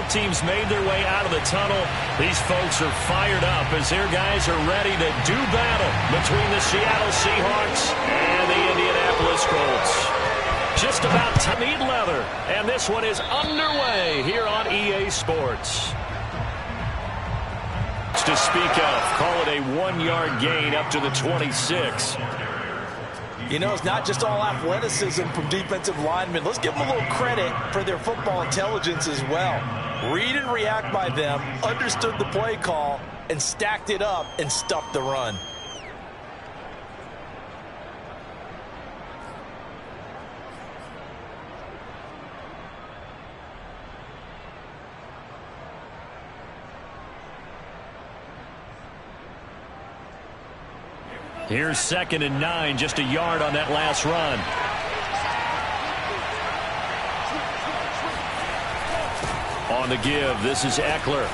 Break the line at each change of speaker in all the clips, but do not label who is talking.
Both teams made their way out of the tunnel. These folks are fired up as their guys are ready to do battle between the Seattle Seahawks and the Indianapolis Colts. Just about to need leather, and this one is underway here on EA Sports. To speak of, call it a 1-yard gain up to the 26.
You know, it's not just all athleticism from defensive linemen. Let's give them a little credit for their football intelligence as well. Read and react by them, understood the play call, and stacked it up and stuffed the run.
Here's 2nd and 9, just a yard on that last run. On the give, this is Eckler.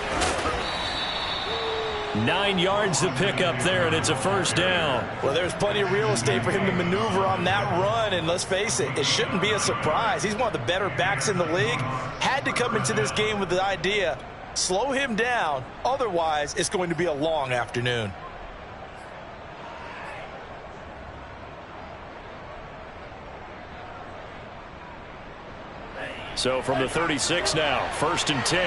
9 yards to pick up there, and it's a first down.
Well, there's plenty of real estate for him to maneuver on that run, and let's face it, it shouldn't be a surprise. He's one of the better backs in the league. Had to come into this game with the idea, slow him down, otherwise it's going to be a long afternoon.
So from the 36 now, 1st and 10.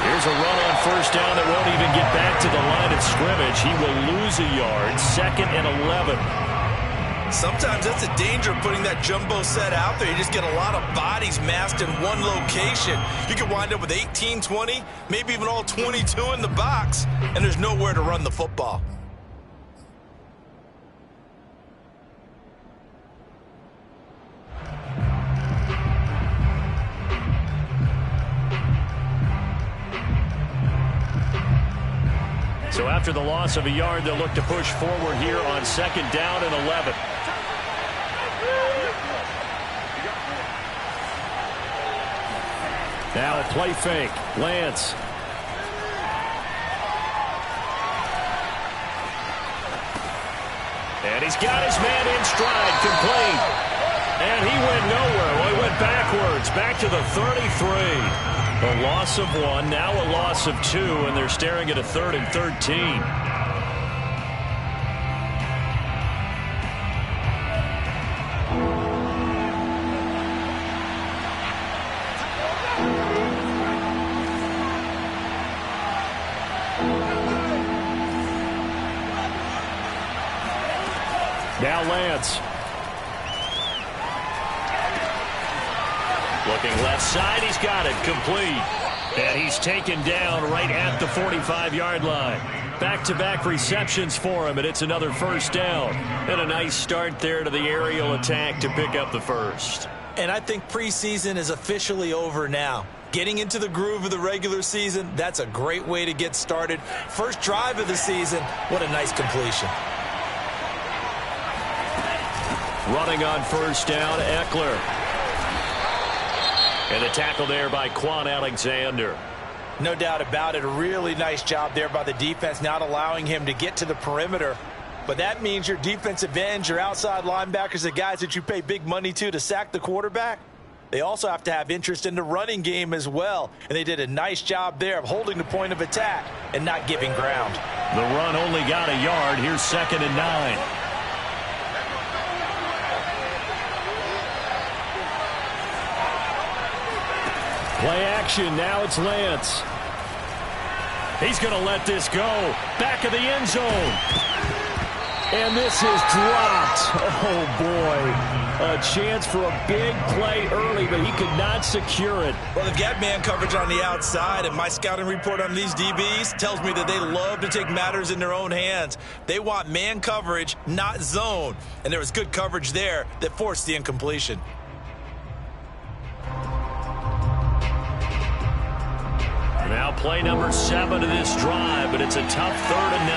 Here's a run on first down that won't even get back to the line of scrimmage. He will lose a yard, 2nd and 11.
Sometimes that's a danger of putting that jumbo set out there. You just get a lot of bodies massed in one location. You could wind up with 18, 20, maybe even all 22 in the box, and there's nowhere to run the football.
So after the loss of a yard, they'll look to push forward here on 2nd down and 11. Now a play fake. Lance. And he's got his man in stride, complete. And he went nowhere. Well, he went backwards, back to the 33. A loss of 1, now a loss of 2, and they're staring at a 3rd and 13. Now Lance. Looking left side, he's got it, complete. And he's taken down right at the 45-yard line. Back-to-back receptions for him, and it's another first down. And a nice start there to the aerial attack to pick up the first.
And I think preseason is officially over now. Getting into the groove of the regular season, that's a great way to get started. First drive of the season, what a nice completion.
Running on first down, Eckler. And the tackle there by Quan Alexander.
No doubt about it. A really nice job there by the defense, not allowing him to get to the perimeter. But that means your defensive ends, your outside linebackers, the guys that you pay big money to sack the quarterback, they also have to have interest in the running game as well. And they did a nice job there of holding the point of attack and not giving ground.
The run only got a yard. Here's 2nd and 9. Play action, now it's Lance. He's going to let this go. Back of the end zone. And this is dropped. Oh, boy. A chance for a big play early, but he could not secure it.
Well, they've got man coverage on the outside, and my scouting report on these DBs tells me that they love to take matters in their own hands. They want man coverage, not zone. And there was good coverage there that forced the incompletion.
Now play number 7 of this drive, but it's a tough 3rd and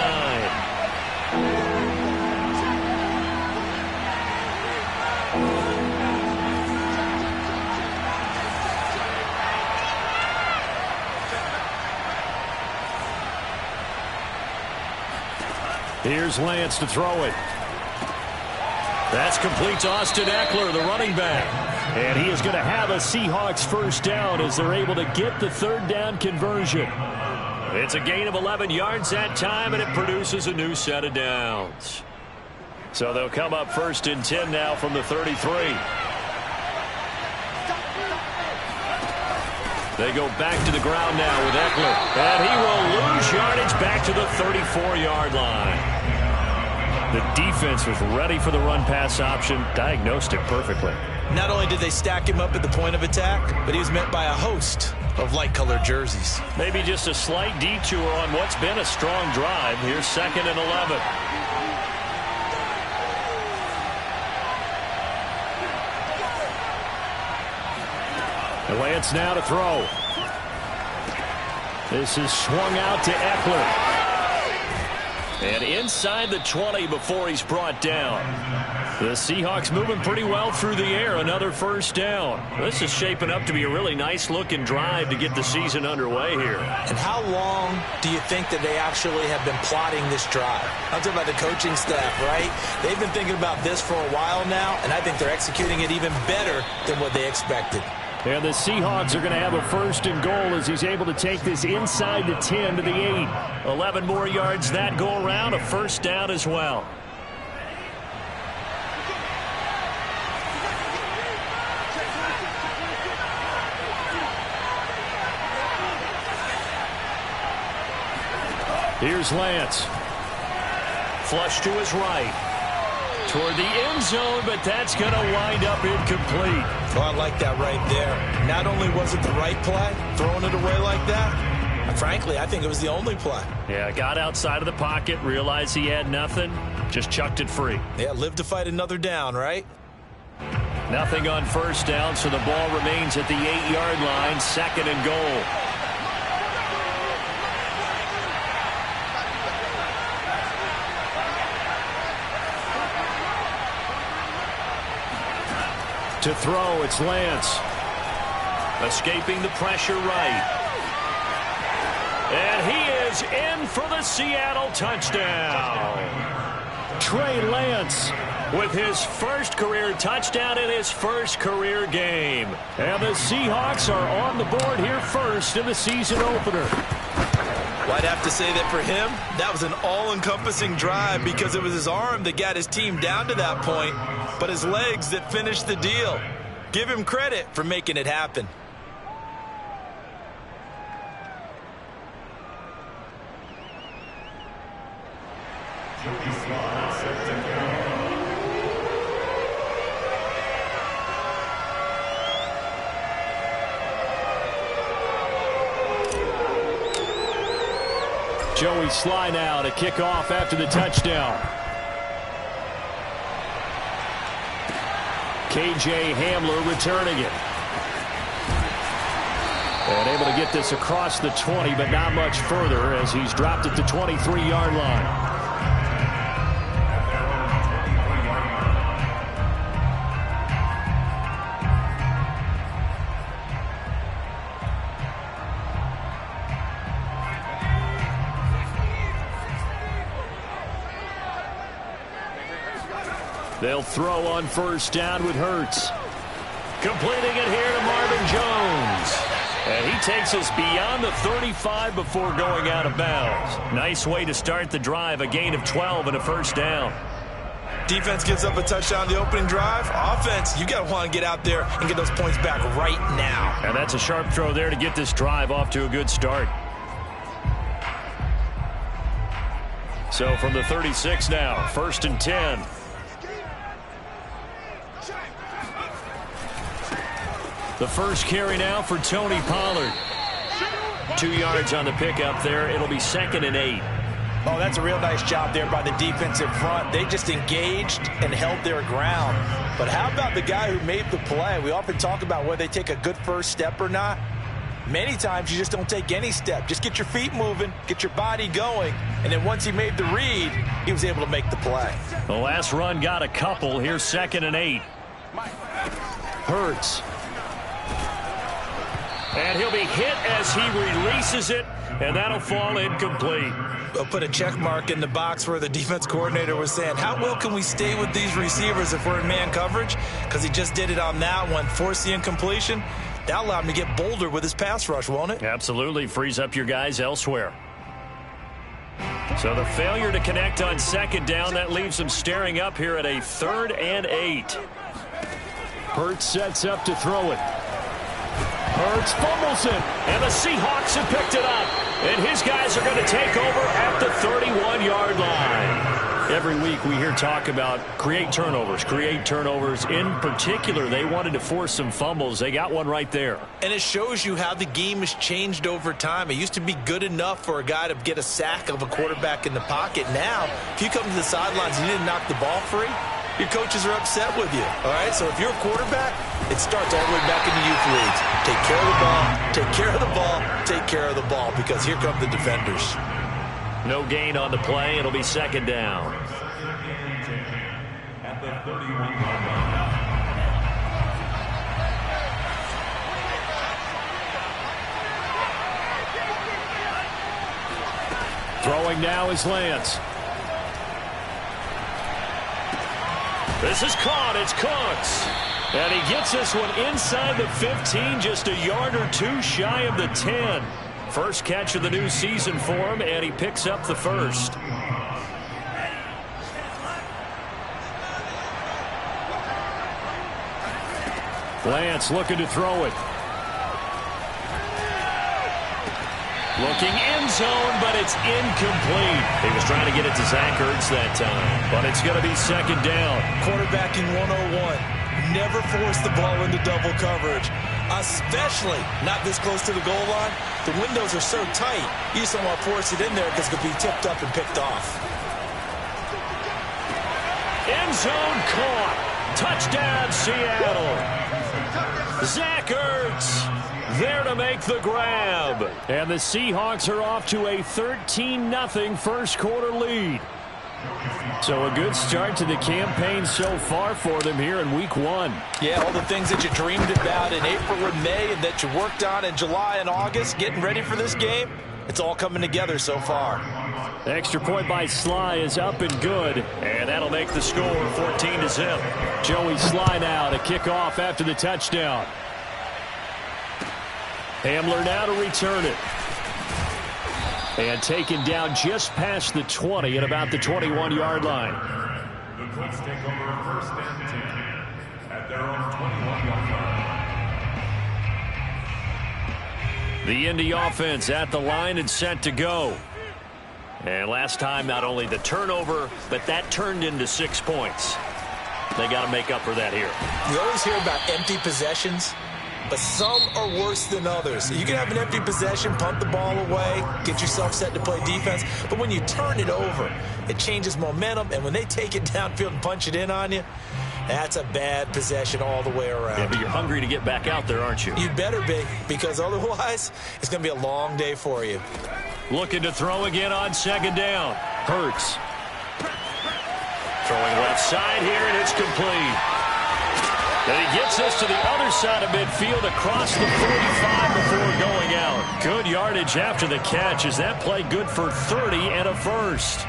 9. Here's Lance to throw it. That's complete to Austin Eckler, the running back. And he is going to have a Seahawks first down as they're able to get the third down conversion. It's a gain of 11 yards that time, and it produces a new set of downs. So they'll come up first and 10 now from the 33. They go back to the ground now with Eckler. And he will lose yardage back to the 34-yard line. The defense was ready for the run-pass option, diagnosed it perfectly.
Not only did they stack him up at the point of attack, but he was met by a host of light-colored jerseys.
Maybe just a slight detour on what's been a strong drive. Here's 2nd and 11. Lance now to throw. This is swung out to Eckler. And inside the 20 before he's brought down. The Seahawks moving pretty well through the air. Another first down. This is shaping up to be a really nice-looking drive to get the season underway here.
And how long do you think that they actually have been plotting this drive? I'm talking about the coaching staff, right? They've been thinking about this for a while now, and I think they're executing it even better than what they expected.
And the Seahawks are going to have a first and goal as he's able to take this inside the 10 to the 8. 11 more yards that go around, a first down as well. Here's Lance. Flush to his right. Toward the end zone, but that's going to wind up incomplete.
Oh, I like that right there. Not only was it the right play, throwing it away like that, frankly, I think it was the only play.
Yeah, got outside of the pocket, realized he had nothing, just chucked it free.
Yeah, live to fight another down, right?
Nothing on first down, so the ball remains at the 8-yard line, 2nd and goal. To throw, it's Lance. Escaping the pressure right. And he is in for the Seattle touchdown. Trey Lance with his first career touchdown in his first career game. And the Seahawks are on the board here first in the season opener.
Well, I'd have to say that for him, that was an all-encompassing drive because it was his arm that got his team down to that point, but his legs that finished the deal. Give him credit for making it happen.
Joey Sly now to kick off after the touchdown. KJ Hamler returning it. And able to get this across the 20, but not much further as he's dropped at the 23-yard line. They'll throw on first down with Hurts. Completing it here to Marvin Jones. And he takes us beyond the 35 before going out of bounds. Nice way to start the drive, a gain of 12 and a first down.
Defense gives up a touchdown the opening drive. Offense, you got to want to get out there and get those points back right now.
And that's a sharp throw there to get this drive off to a good start. So from the 36 now, 1st and 10. The first carry now for Tony Pollard. 2 yards on the pickup there. It'll be 2nd and 8.
Oh, that's a real nice job there by the defensive front. They just engaged and held their ground. But how about the guy who made the play? We often talk about whether they take a good first step or not. Many times you just don't take any step. Just get your feet moving, get your body going, and then once he made the read, he was able to make the play.
The last run got a couple. Here's 2nd and 8. Hurts. And he'll be hit as he releases it. and that'll fall incomplete.
We'll put a check mark in the box where the defense coordinator was saying, how well can we stay with these receivers if we're in man coverage? Because he just did it on that one, forced the incompletion. That allowed him to get bolder with his pass rush, won't it?
Absolutely. Frees up your guys elsewhere. So the failure to connect on second down, that leaves them staring up here at a 3rd and 8. Hurts sets up to throw it. Hurts fumbles it, and the Seahawks have picked it up. And his guys are going to take over at the 31-yard line. Every week we hear talk about create turnovers. In particular, they wanted to force some fumbles. They got one right there.
And it shows you how the game has changed over time. It used to be good enough for a guy to get a sack of a quarterback in the pocket. Now, if you come to the sidelines and you didn't knock the ball free, your coaches are upset with you. All right, so if you're a quarterback, it starts all the way back in the youth leagues. Take care of the ball, take care of the ball, take care of the ball, because here come the defenders.
No gain on the play. It'll be second down.
At the 31-yard line.
Throwing now is Lance. This is caught. It's Cooks. And he gets this one inside the 15, just a yard or two shy of the 10. First catch of the new season for him, and he picks up the first. Lance looking to throw it. Looking end zone, but it's incomplete. He was trying to get it to Zach Ertz that time, but it's going to be second down.
Quarterbacking 101. Never force the ball into double coverage, especially not this close to the goal line. The windows are so tight, you just don't want to force it in there because it could be tipped up and picked off.
End zone caught. Touchdown, Seattle. Zach Ertz there to make the grab. And the Seahawks are off to a 13-0 first quarter lead. So a good start to the campaign so far for them here in week 1.
Yeah, all the things that you dreamed about in April and May and that you worked on in July and August, getting ready for this game, it's all coming together so far.
The extra point by Sly is up and good, and that'll make the score 14-0. Joey Sly now to kick off after the touchdown. Hamler now to return it. And taken down just past the 20 at about the 21-yard line.
The Colts take over 1st and 10 at their own 21-yard line.
The Indy offense at the line and set to go. And last time, not only the turnover, but that turned into 6 points. They got to make up for that here.
You always hear about empty possessions, but some are worse than others. You can have an empty possession, punt the ball away, get yourself set to play defense, but when you turn it over, it changes momentum, and when they take it downfield and punch it in on you, that's a bad possession all the way around.
Yeah, but you're hungry to get back out there, aren't you?
You better be, because otherwise, it's going to be a long day for you.
Looking to throw again on second down. Hurts. Throwing left side here, and it's complete. And he gets this to the other side of midfield across the 45 before going out. Good yardage after the catch. Is that play good for 30 and a first?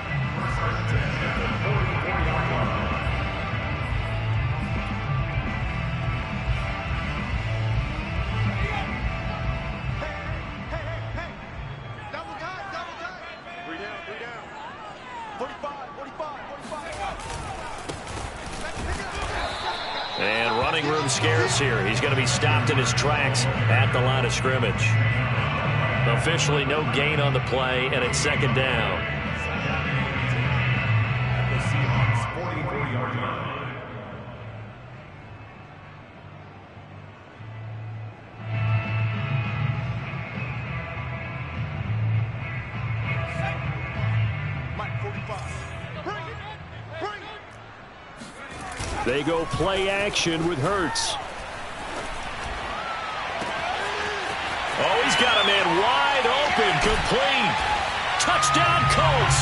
And running room scarce here. He's going to be stopped in his tracks at the line of scrimmage. Officially no gain on the play, and it's second down.
At the Seahawks 44-yard line.
They go play action with Hurts. Oh, he's got a man wide open, complete. Touchdown, Colts.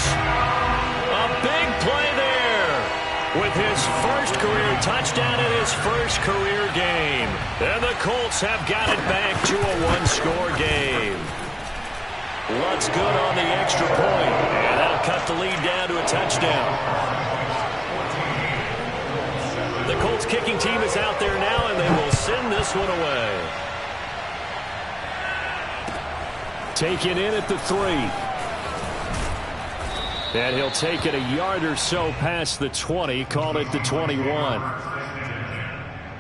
A big play there with his first career touchdown in his first career game. And the Colts have got it back to a one-score game. Lutt's good on the extra point, and that'll cut the lead down to a touchdown. The Colts kicking team is out there now, and they will send this one away. Taken in at the 3. And he'll take it a yard or so past the 20, call it the 21.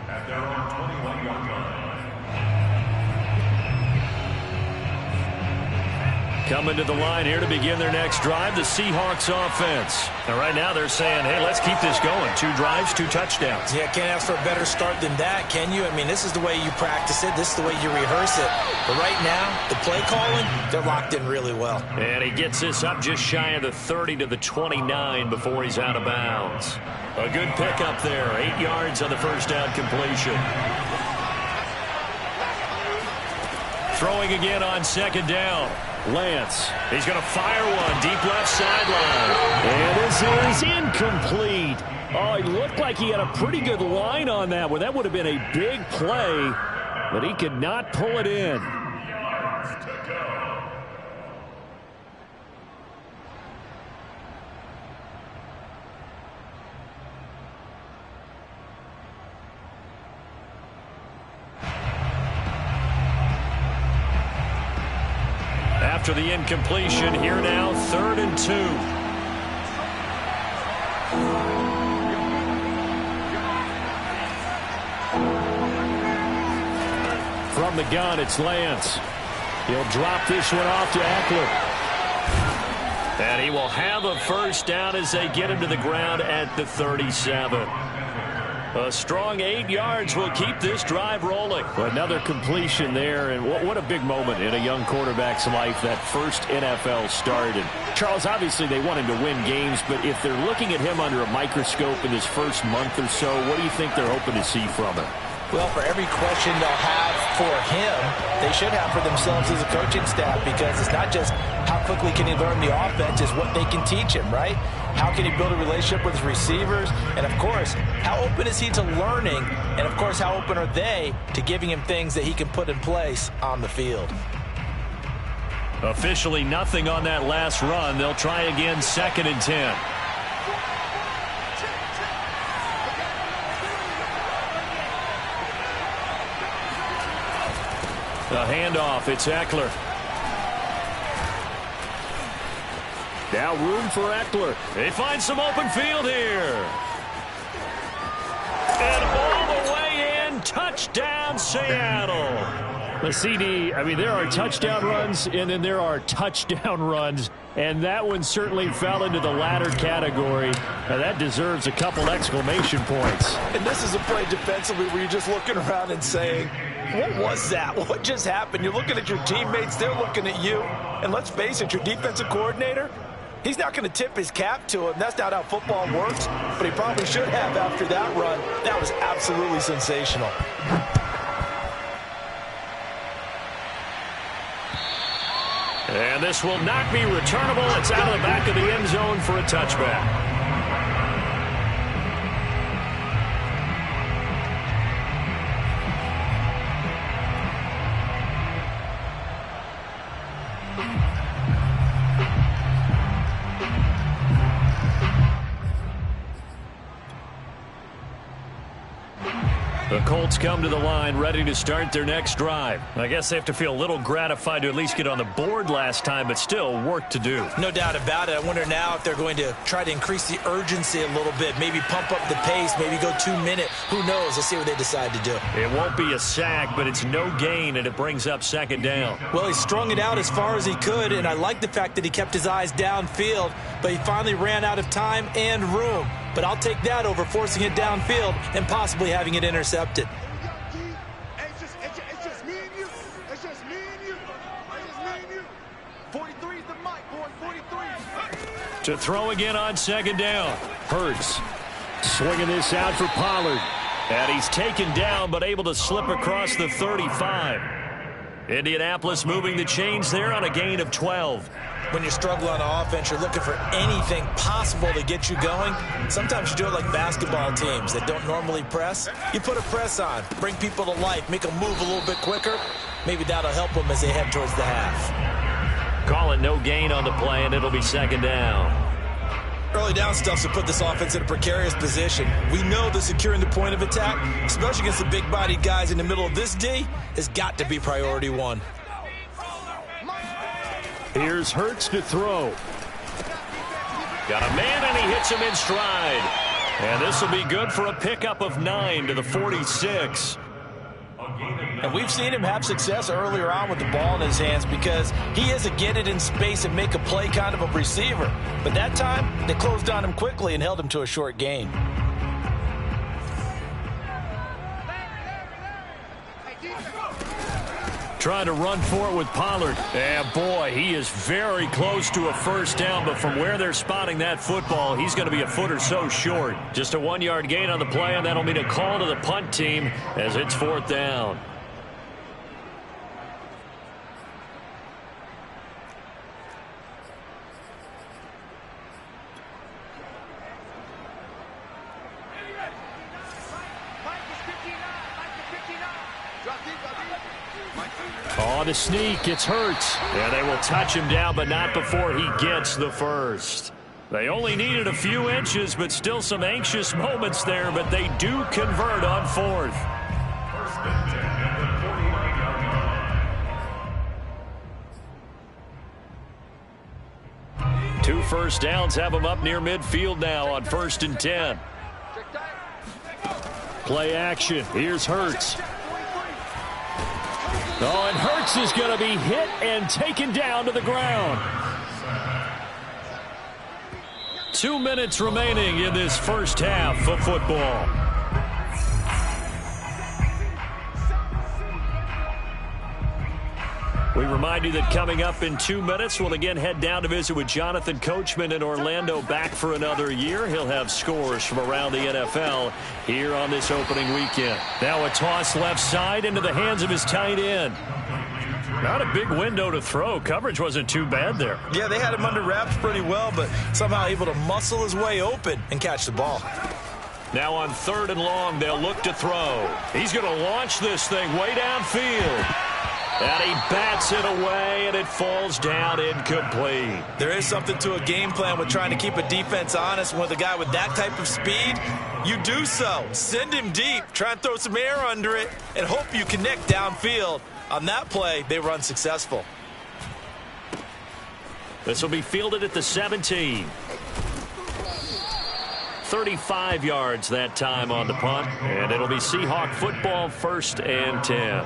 At their own 21-yard line.
Coming to the line here to begin their next drive, the Seahawks offense. And right now they're saying, hey, let's keep this going. 2 drives, 2 touchdowns.
Yeah, can't ask for a better start than that, can you? I mean, this is the way you practice it. This is the way you rehearse it. But right now, the play calling, they're locked in really well.
And he gets this up just shy of the 30 to the 29 before he's out of bounds. A good pickup there. 8 yards on the first down completion. Throwing again on second down. Lance, he's going to fire one deep left sideline. And this is incomplete. Oh, it looked like he had a pretty good line on that one. That would have been a big play, but he could not pull it in. After the incompletion, here now, 3rd and 2. From the gun, it's Lance. He'll drop this one off to Eckler. And he will have a first down as they get him to the ground at the 37. A strong 8 yards will keep this drive rolling. Another completion there, and what a big moment in a young quarterback's life, that first NFL start. And Charles, obviously they want him to win games, but if they're looking at him under a microscope in his first month or so, what do you think they're hoping to see from him?
Well, for every question they'll have for him, they should have for themselves as a coaching staff, because it's not just how quickly can he learn the offense, it's what they can teach him, right? How can he build a relationship with his receivers? And, of course, how open is he to learning? And, of course, how open are they to giving him things that he can put in place on the field?
Officially nothing on that last run. They'll try again, 2nd and 10. The handoff, it's Eckler. Now room for Eckler. They find some open field here. And all the way in, touchdown Seattle. The CD, I mean, there are touchdown runs, and then there are touchdown runs, and that one certainly fell into the latter category. Now, that deserves a couple exclamation points.
And this is a play defensively where you're just looking around and saying, what was that? What just happened? You're looking at your teammates, they're looking at you. And let's face it, your defensive coordinator, he's not going to tip his cap to him. That's not how football works, but he probably should have after that run. That was absolutely sensational.
And this will not be returnable. It's out of the back of the end zone for a touchback. The Colts come to the line ready to start their next drive. I guess they have to feel a little gratified to at least get on the board last time, but still work to do.
No doubt about it. I wonder now if they're going to try to increase the urgency a little bit, maybe pump up the pace, maybe go 2 minute. Who knows? Let's see what they decide to do.
It won't be a sack, but it's no gain, and it brings up 2nd down.
Well, he strung it out as far as he could, and I like the fact that he kept his eyes downfield, but he finally ran out of time and room. But I'll take that over forcing it downfield and possibly having it intercepted.
It's just me and you. It's just me and you. It's just me and you. 43's the mic, boy. 43.
To throw again on 2nd down. Hurts swinging this out for Pollard. And he's taken down but able to slip across the 35. Indianapolis moving the chains there on a gain of 12.
When you struggle on offense, you're looking for anything possible to get you going. Sometimes you do it like basketball teams that don't normally press. You put a press on, bring people to life, make them move a little bit quicker. Maybe that'll help them as they head towards the half.
Call it no gain on the play, and it'll be second down.
Early down stuff to put this offense in a precarious position. We know that securing the point of attack, especially against the big-bodied guys in the middle of this D, has got to be priority one.
Here's Hurts to throw. Got a man, and he hits him in stride. And this will be good for a pickup of 9 to the 46.
And we've seen him have success earlier on with the ball in his hands because he is a get it in space and make a play kind of a receiver. But that time, they closed on him quickly and held him to a short gain.
Trying to run for it with Pollard. And boy, he is very close to a first down, but from where they're spotting that football, he's going to be a foot or so short. Just a 1-yard gain on the play, and that'll mean a call to the punt team as it's fourth down. On the sneak, it's Hurts. Yeah, they will touch him down, but not before he gets the first. They only needed a few inches, but still some anxious moments there, but they do convert on fourth.
First and 10 at the 49-yard line.
2 first downs have them up near midfield now on 1st and 10. Play action. Here's Hurts. Oh, and Hurts is going to be hit and taken down to the ground. 2 minutes remaining in this first half of football. We remind you that coming up in 2 minutes, we'll again head down to visit with Jonathan Coachman in Orlando, back for another year. He'll have scores from around the NFL here on this opening weekend. Now a toss left side into the hands of his tight end. Not a big window to throw. Coverage wasn't too bad there.
Yeah, they had him under wraps pretty well, but somehow able to muscle his way open and catch the ball.
Now on 3rd and long, they'll look to throw. He's going to launch this thing way downfield. And he bats it away, and it falls down incomplete.
There is something to a game plan with trying to keep a defense honest. With a guy with that type of speed, you do so. Send him deep, try and throw some air under it, and hope you connect downfield. On that play, they were unsuccessful.
This will be fielded at the 17. 35 yards that time on the punt, and it'll be Seahawk football, 1st and 10.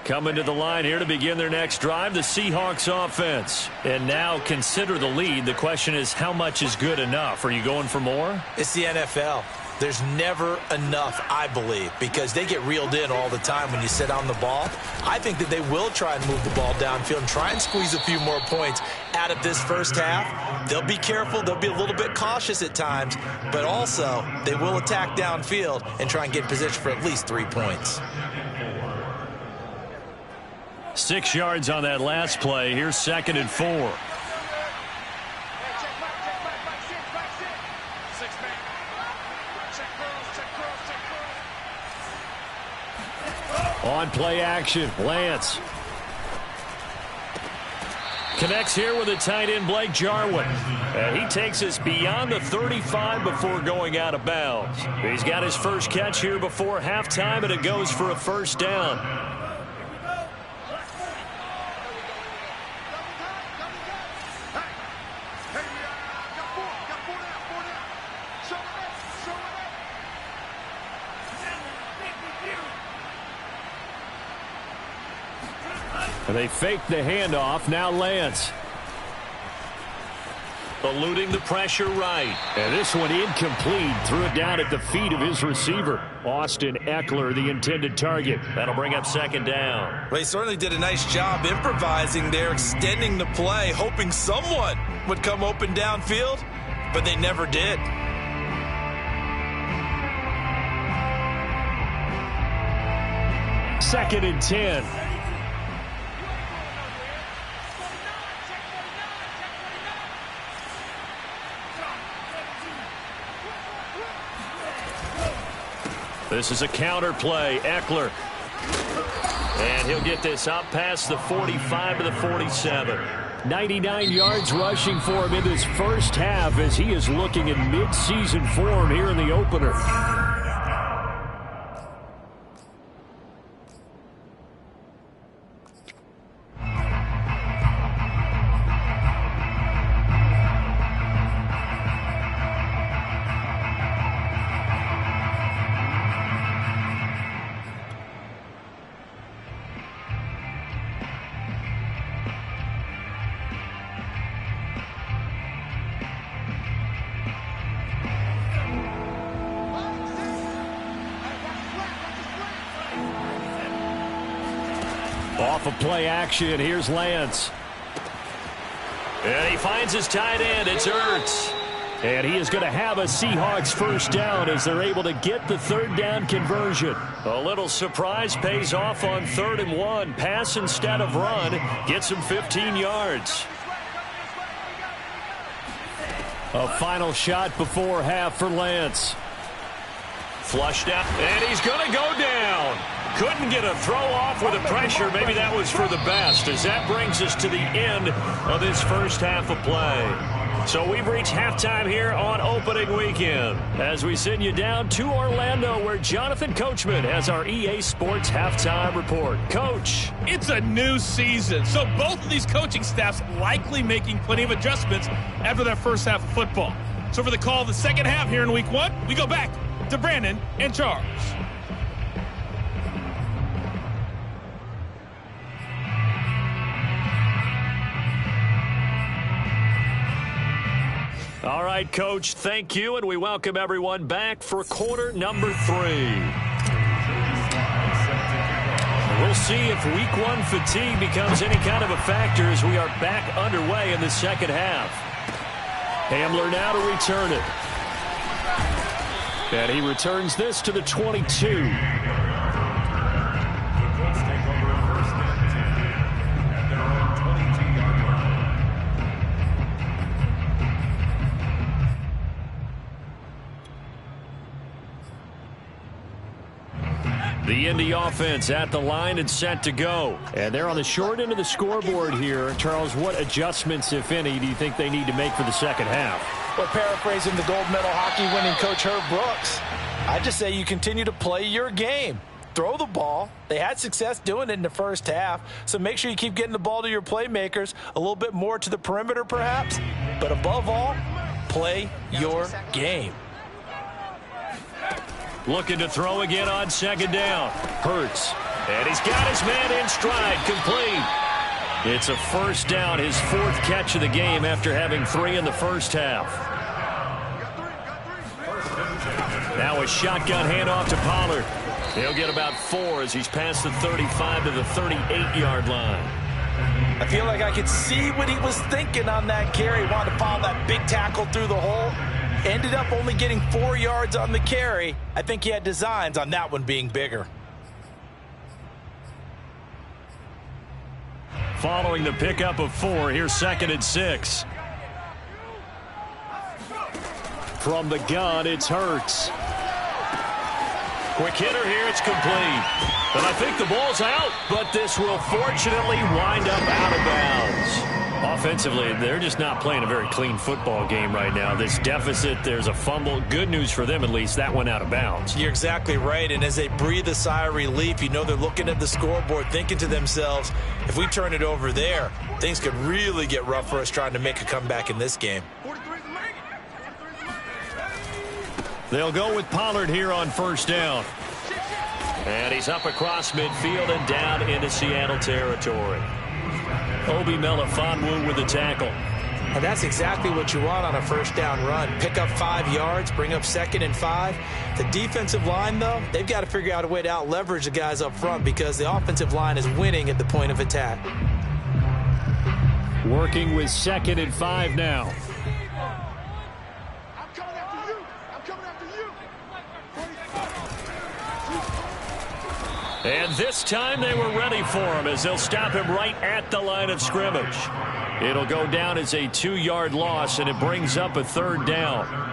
Coming to the line here to begin their next drive, the Seahawks offense. And now consider the lead. The question is, how much is good enough? Are you going for more?
It's the NFL. There's never enough, I believe, because they get reeled in all the time when you sit on the ball. I think that they will try and move the ball downfield and try and squeeze a few more points out of this first half. They'll be careful. They'll be a little bit cautious at times, but also they will attack downfield and try and get in position for at least 3 points.
6 yards on that last play. Here's 2nd and 4. On play action, Lance. Connects here with the tight end, Blake Jarwin. And he takes us beyond the 35 before going out of bounds. He's got his first catch here before halftime, and it goes for a first down. And they fake the handoff. Now Lance. Eluding the pressure right. And this one incomplete. Threw it down at the feet of his receiver. Austin Eckler, the intended target. That'll bring up 2nd down.
Well, he certainly did a nice job improvising there, extending the play, hoping someone would come open downfield, but they never did.
2nd and 10. This is a counter play. Eckler. And he'll get this up past the 45 to the 47. 99 yards rushing for him in this first half as he is looking in mid-season form here in the opener. Off of play action, here's Lance. And he finds his tight end, it's Ertz. And he is going to have a Seahawks first down as they're able to get the third down conversion. A little surprise pays off on 3rd and 1. Pass instead of run, gets him 15 yards. A final shot before half for Lance. Flushed out, and he's going to go down. Couldn't get a throw off with the pressure. Maybe that was for the best, as that brings us to the end of this first half of play. So we've reached halftime here on opening weekend as we send you down to Orlando, where Jonathan Coachman has our EA Sports halftime report. Coach.
It's a new season, so both of these coaching staffs likely making plenty of adjustments after their first half of football. So for the call of the second half here in week 1, we go back to Brandon and Charles.
All right, Coach, thank you, and we welcome everyone back for quarter number 3. We'll see if week 1 fatigue becomes any kind of a factor as we are back underway in the second half. Hamler now to return it. And he returns this to the 22. The Indy offense at the line and set to go. And they're on the short end of the scoreboard here. Charles, what adjustments, if any, do you think they need to make for the second half?
Well, paraphrasing the gold medal hockey winning coach Herb Brooks, I just say you continue to play your game. Throw the ball. They had success doing it in the first half, so make sure you keep getting the ball to your playmakers, a little bit more to the perimeter perhaps, but above all, play your game.
Looking to throw again on second down. Hurts. And he's got his man in stride. Complete. It's a first down, his 4th catch of the game after having 3 in the first half. Now a shotgun handoff to Pollard. He'll get about 4 as he's past the 35 to the 38-yard line.
I feel like I could see what he was thinking on that carry. Wanted to follow that big tackle through the hole. Ended up only getting 4 yards on the carry. I think he had designs on that one being bigger.
Following the pickup of 4, here's 2nd and 6. From the gun, it's Hurts. Quick hitter here, it's complete. And I think the ball's out, but this will fortunately wind up out of bounds. Offensively, they're just not playing a very clean football game right now. This deficit, there's a fumble. Good news for them, at least. That went out of bounds.
You're exactly right, and as they breathe a sigh of relief, you know they're looking at the scoreboard thinking to themselves, if we turn it over there, things could really get rough for us trying to make a comeback in this game.
They'll go with Pollard here on first down. And he's up across midfield and down into Seattle territory. Obi Melifonwu with the tackle.
And that's exactly what you want on a first down run. Pick up 5 yards, bring up 2nd and 5. The defensive line, though, they've got to figure out a way to out-leverage the guys up front because the offensive line is winning at the point of attack.
Working with 2nd and 5 now.
I'm coming after you. I'm coming after you.
And this time they were ready for him as they'll stop him right at the line of scrimmage. It'll go down as a 2-yard loss, and it brings up a 3rd down.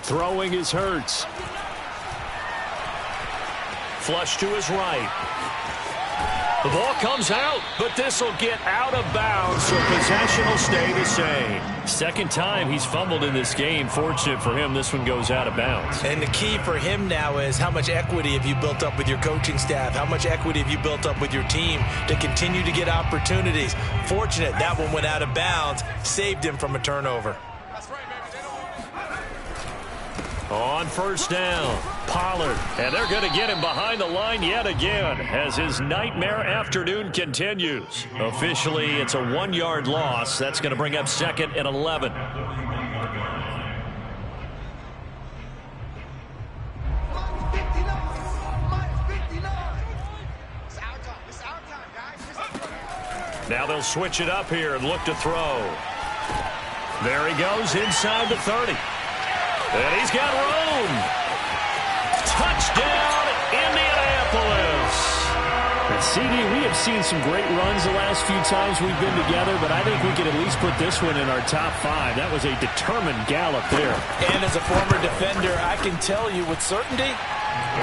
Throwing is Hurts. Flush to his right. The ball comes out, but this will get out of bounds, so possession will stay the same. 2nd time he's fumbled in this game. Fortunate for him, this one goes out of bounds.
And the key for him now is how much equity have you built up with your coaching staff? How much equity have you built up with your team to continue to get opportunities? Fortunate that one went out of bounds, saved him from a turnover.
On 1st down, Pollard, and they're going to get him behind the line yet again as his nightmare afternoon continues. Officially, it's a 1-yard loss. That's going to bring up 2nd and 11. Now they'll switch it up here and look to throw. There he goes inside the 30. And he's got room. Touchdown, Indianapolis.
And CD, we have seen some great runs the last few times we've been together, but I think we could at least put this one in our top 5. That was a determined gallop there.
And as a former defender, I can tell you with certainty,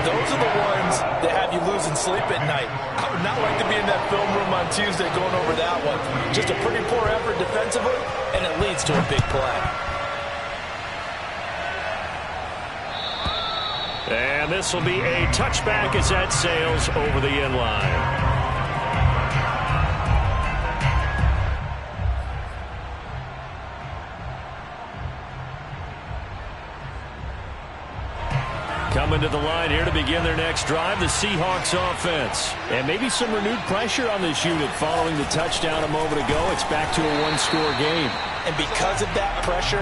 those are the ones that have you losing sleep at night. I would not like to be in that film room on Tuesday going over that one. Just a pretty poor effort defensively, and it leads to a big play.
And this will be a touchback as that sails over the end line. Coming to the line here to begin their next drive, the Seahawks offense. And maybe some renewed pressure on this unit following the touchdown a moment ago. It's back to a 1-score game.
And because of that pressure,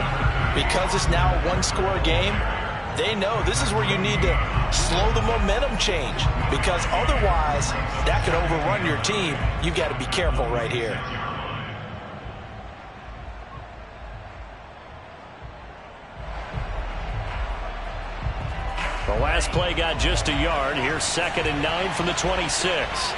because it's now a 1-score game, they know this is where you need to slow the momentum change, because otherwise that could overrun your team. You've got to be careful right here.
The last play got just a yard. Here's 2nd and 9 from the 26.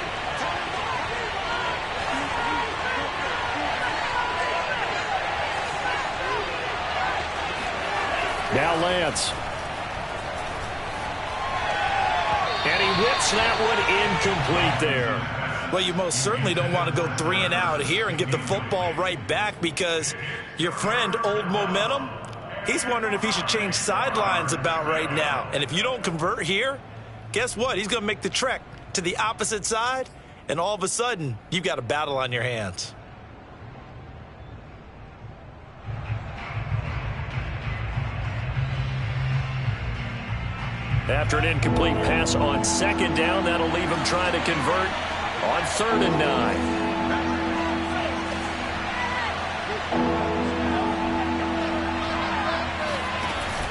Now Lance. And he whips that one incomplete there.
Well, you most certainly don't want to go 3 and out here and get the football right back, because your friend, Old Momentum, he's wondering if he should change sidelines about right now. And if you don't convert here, guess what? He's going to make the trek to the opposite side, and all of a sudden, you've got a battle on your hands.
After an incomplete pass on 2nd down, that'll leave him trying to convert on 3rd and 9.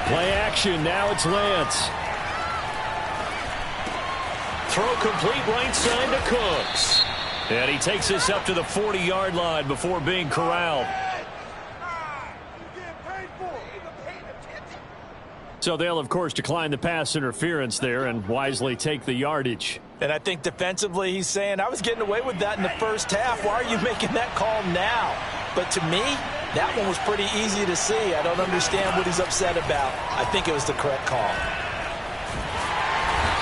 Play action. Now it's Lance.
Throw complete right side to Cooks. And he takes this up to the 40-yard line before being corralled.
So they'll, of course, decline the pass interference there and wisely take the yardage.
And I think defensively he's saying, I was getting away with that in the first half. Why are you making that call now? But to me, that one was pretty easy to see. I don't understand what he's upset about. I think it was the correct call.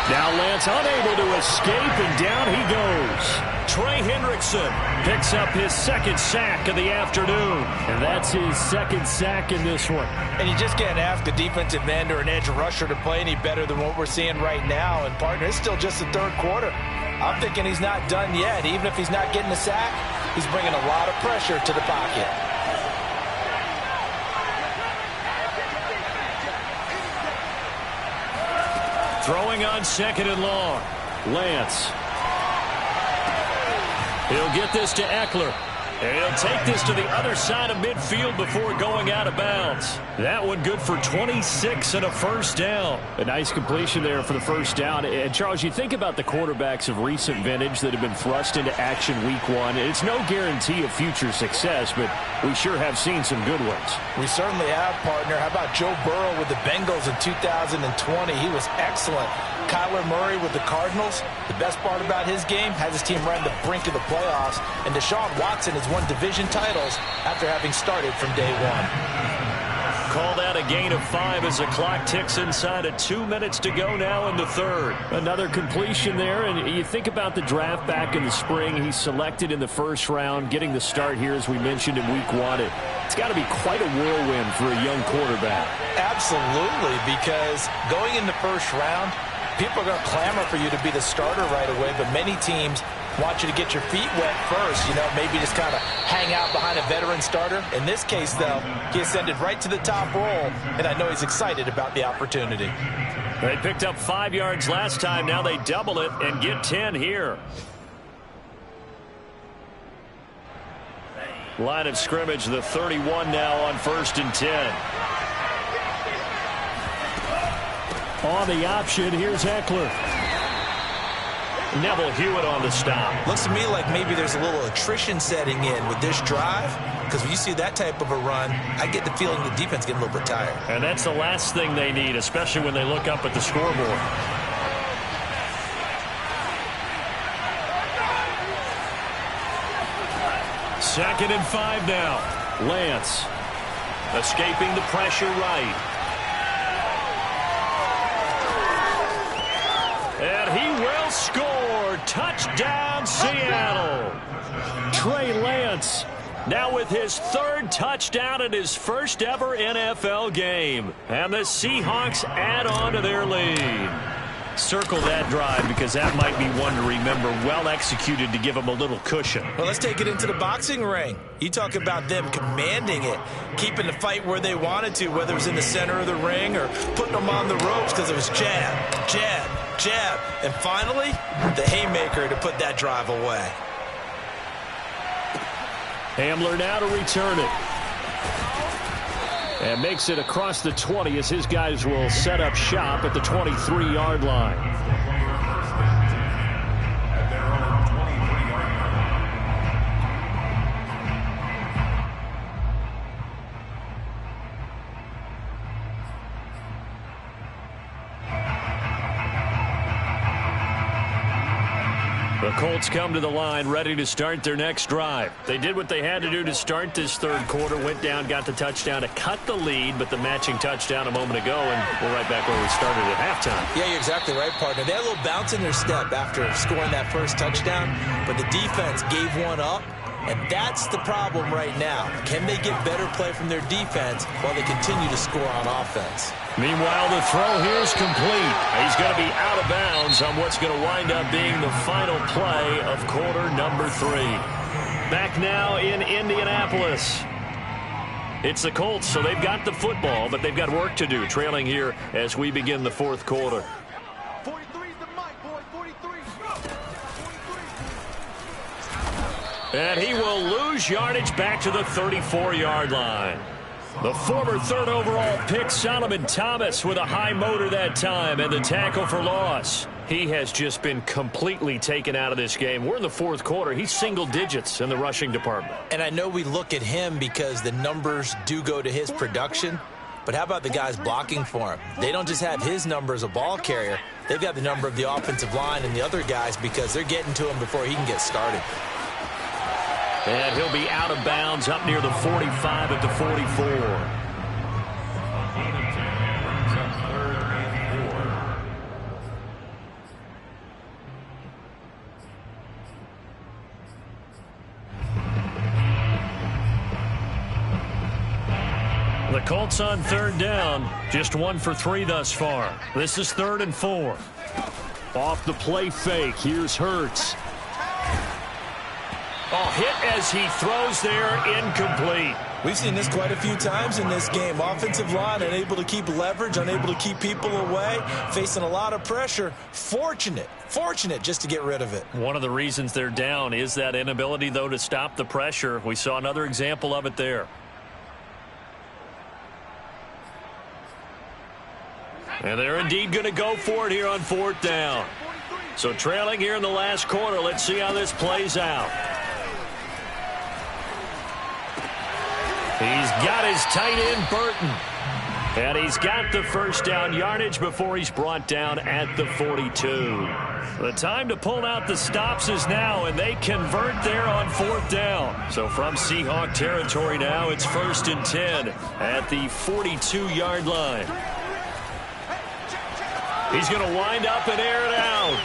Now Lance unable to escape, and down he goes.
Trey Hendrickson picks up his 2nd sack of the afternoon.
And that's his 2nd sack in this one.
And you just can't ask a defensive end or an edge rusher to play any better than what we're seeing right now. And, partner, it's still just the 3rd quarter. I'm thinking he's not done yet. Even if he's not getting a sack, he's bringing a lot of pressure to the pocket.
Throwing on 2nd and long.
Lance.
He'll get this to Eckler. And he'll take this to the other side of midfield before going out of bounds. That one good for 26 and a first down.
A nice completion there for the first down. And, Charles, you think about the quarterbacks of recent vintage that have been thrust into action week one. It's no guarantee of future success, but we sure have seen some good ones.
We certainly have, partner. How about Joe Burrow with the Bengals in 2020? He was excellent. Kyler Murray with the Cardinals. The best part about his game, has his team right on the brink of the playoffs. And Deshaun Watson has won division titles after having started from day one.
Called out a gain of 5 as the clock ticks inside of 2 minutes to go now in the third.
Another completion there, and you think about the draft back in the spring. He's selected in the first round, getting the start here, as we mentioned, in week one. It's got to be quite a whirlwind for a young quarterback.
Absolutely, because going in the first round, people are going to clamor for you to be the starter right away, but many teams want you to get your feet wet first, maybe just kind of hang out behind a veteran starter. In this case, though, he ascended right to the top role, and I know he's excited about the opportunity.
They picked up 5 yards last time. Now they double it and get 10 here. Line of scrimmage, the 31 now on 1st and 10.
On the option, here's Eckler.
Neville Hewitt on the stop.
Looks to me like maybe there's a little attrition setting in with this drive, because when you see that type of a run, I get the feeling the defense getting a little bit tired.
And that's the last thing they need, especially when they look up at the scoreboard. Second and 5 now. Lance escaping the pressure right. And he will score. Touchdown, Seattle.
Trey Lance
now with his 3rd touchdown in his first ever NFL game. And the Seahawks add on to their lead. Circle that drive because that might be one to remember. Well executed to give them a little cushion.
Well, let's take it into the boxing ring. You talk about them commanding it, keeping the fight where they wanted to, whether it was in the center of the ring or putting them on the ropes because it was jab, jab, jab. And finally, the haymaker to put that drive away.
Hamler now to return it. And makes it across the 20 as his guys will set up shop at the 23-yard line.
The Colts come to the line ready to start their next drive. They did what they had to do to start this third quarter, went down, got the touchdown to cut the lead, but the matching touchdown a moment ago, and we're right back where we started at halftime.
Yeah, you're exactly right, partner. They had a little bounce in their step after scoring that first touchdown, but the defense gave one up, and that's the problem right now. Can they get better play from their defense while they continue to score on offense?
Meanwhile, the throw here is complete. He's going to be out of bounds on what's going to wind up being the final play of quarter number 3. Back now in Indianapolis. It's the Colts, so they've got the football, but they've got work to do, trailing here as we begin the fourth quarter.
43's the mic, boy. 43. 43.
And he will lose yardage back to the 34-yard line. The former 3rd overall pick, Solomon Thomas, with a high motor that time, and the tackle for loss. He has just been completely taken out of this game. We're in the fourth quarter. He's single digits in the rushing department.
And I know we look at him because the numbers do go to his production, but how about the guys blocking for him? They don't just have his number as a ball carrier. They've got the number of the offensive line and the other guys because they're getting to him before he can get started.
And he'll be out of bounds up near the 45 at the 44. The Colts on 3rd down, just 1 for 3 thus far. This is 3rd and 4.
Off the play fake, here's Hurts.
Oh, hit as he throws there, incomplete.
We've seen this quite a few times in this game. Offensive line unable to keep leverage, unable to keep people away, facing a lot of pressure. Fortunate just to get rid of it.
One of the reasons they're down is that inability, though, to stop the pressure. We saw another example of it there. And they're indeed going to go for it here on 4th down. So trailing here in the last quarter. Let's see how this plays out. He's got his tight end, Burton. And he's got the first down yardage before he's brought down at the 42. The time to pull out the stops is now, and they convert there on 4th down. So from Seahawk territory now, it's 1st and 10 at the 42-yard line. He's going to wind up and air it out.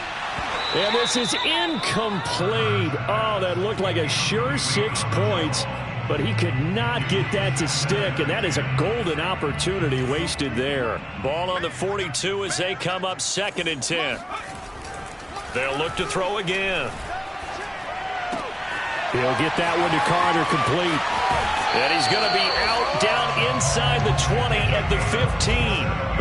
And this is incomplete. Oh, that looked like a sure 6 points. But he could not get that to stick, and that is a golden opportunity wasted there.
Ball on the 42 as they come up 2nd and 10. They'll look to throw again.
He'll get that one to Carter, complete.
And he's going to be out down inside the 20 at the 15.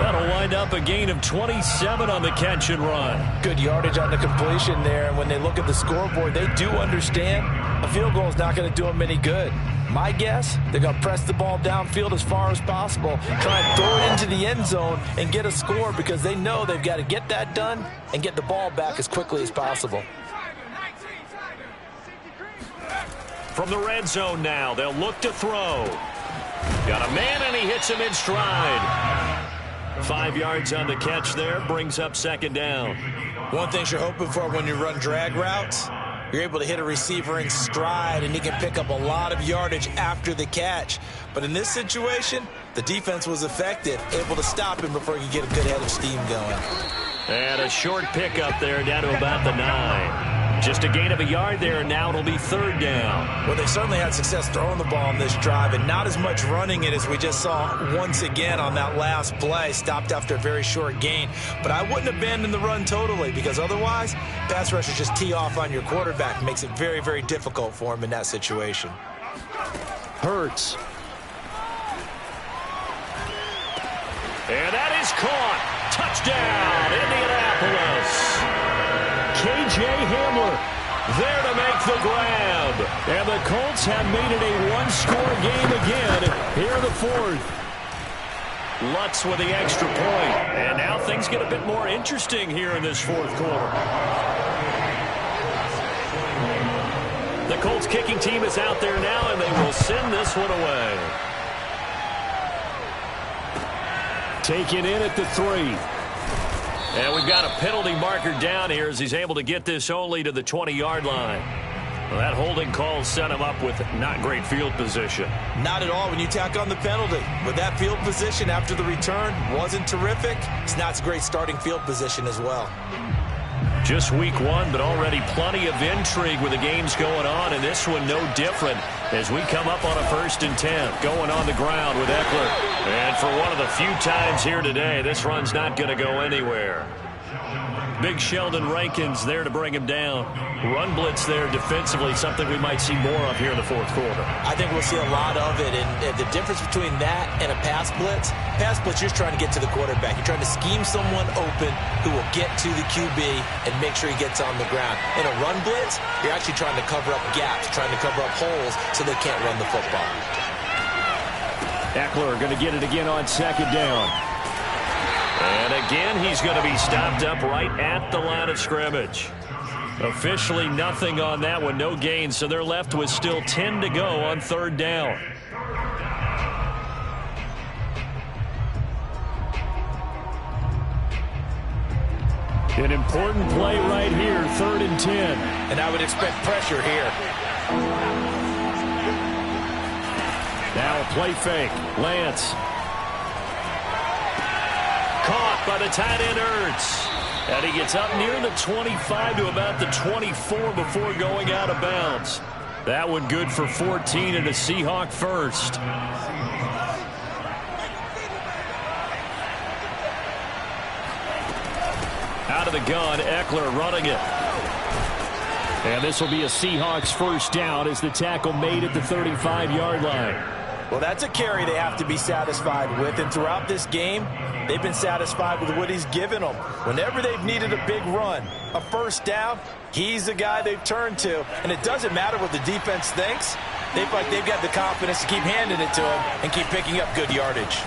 That'll wind up a gain of 27 on the catch and run.
Good yardage on the completion there, and when they look at the scoreboard, they do understand a field goal is not going to do them any good. My guess, they're going to press the ball downfield as far as possible, try and throw it into the end zone and get a score because they know they've got to get that done and get the ball back as quickly as possible.
From the red zone now, they'll look to throw. Got a man, and he hits him in stride. 5 yards on the catch there, brings up 2nd down.
One thing you're hoping for when you run drag routes, you're able to hit a receiver in stride, and he can pick up a lot of yardage after the catch. But in this situation, the defense was effective, able to stop him before he could get a good head of steam going.
And a short pickup there down to about the 9. Just a gain of a yard there, and now it'll be 3rd down.
Well, they certainly had success throwing the ball on this drive, and not as much running it as we just saw once again on that last play. Stopped after a very short gain. But I wouldn't abandon the run totally, because otherwise, pass rushers just tee off on your quarterback. Makes it very, very difficult for him in that situation.
Hurts.
And that is caught. Touchdown, Indianapolis.
K.J. Hamler
there to make the grab.
And the Colts have made it a one-score game again here in the 4th.
Lutz with the extra point. And now things get a bit more interesting here in this 4th quarter. The Colts kicking team is out there now, and they will send this one away.
Taken in at the 3.
And we've got a penalty marker down here as he's able to get this only to the 20-yard line. Well, that holding call set him up with not great field position.
Not at all when you tack on the penalty. With that field position after the return wasn't terrific. It's not a great starting field position as well.
Just week 1, but already plenty of intrigue with the games going on, and this one no different as we come up on a 1st and 10. Going on the ground with Eckler. And for one of the few times here today, this run's not going to go anywhere. Big Sheldon Rankins there to bring him down. Run blitz there defensively, something we might see more of here in the 4th quarter.
I think we'll see a lot of it, and the difference between that and a pass blitz, you're trying to get to the quarterback. You're trying to scheme someone open who will get to the QB and make sure he gets on the ground. In a run blitz, you're actually trying to cover up gaps, trying to cover up holes so they can't run the football.
Eckler going to get it again on 2nd down.
And again, he's going to be stopped up right at the line of scrimmage. Officially nothing on that one, no gain, so they're left with still 10 to go on 3rd down.
An important play right here, 3rd and 10.
And I would expect pressure here.
Now a play fake. Lance.
Caught by the tight end Ertz. And he gets up near the 25 to about the 24 before going out of bounds. That one good for 14 and a Seahawk first. Out of the gun, Eckler running it.
And this will be a Seahawks first down as the tackle made at the 35-yard line.
Well, that's a carry they have to be satisfied with, and throughout this game, they've been satisfied with what he's given them. Whenever they've needed a big run, a first down, he's the guy they've turned to, and it doesn't matter what the defense thinks. They feel like they've got the confidence to keep handing it to him and keep picking up good yardage.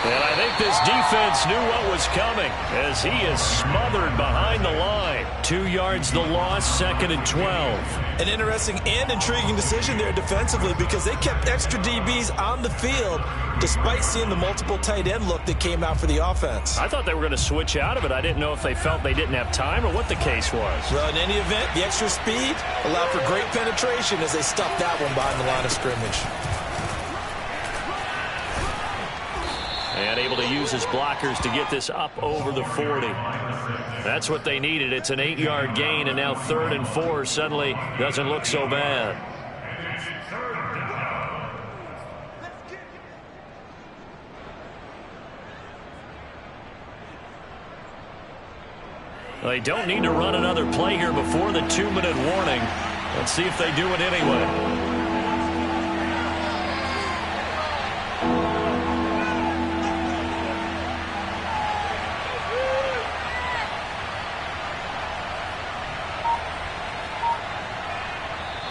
And I think this defense knew what was coming as he is smothered behind the line. 2 yards the loss, 2nd and 12.
An interesting and intriguing decision there defensively because they kept extra DBs on the field despite seeing the multiple tight end look that came out for the offense.
I thought they were going to switch out of it. I didn't know if they felt they didn't have time or what the case was.
Well, in any event, the extra speed allowed for great penetration as they stuffed that one behind the line of scrimmage.
And able to use his blockers to get this up over the 40. That's what they needed. It's an 8-yard gain, and now 3rd and 4 suddenly doesn't look so bad. They don't need to run another play here before the 2-minute warning. Let's see if they do it anyway.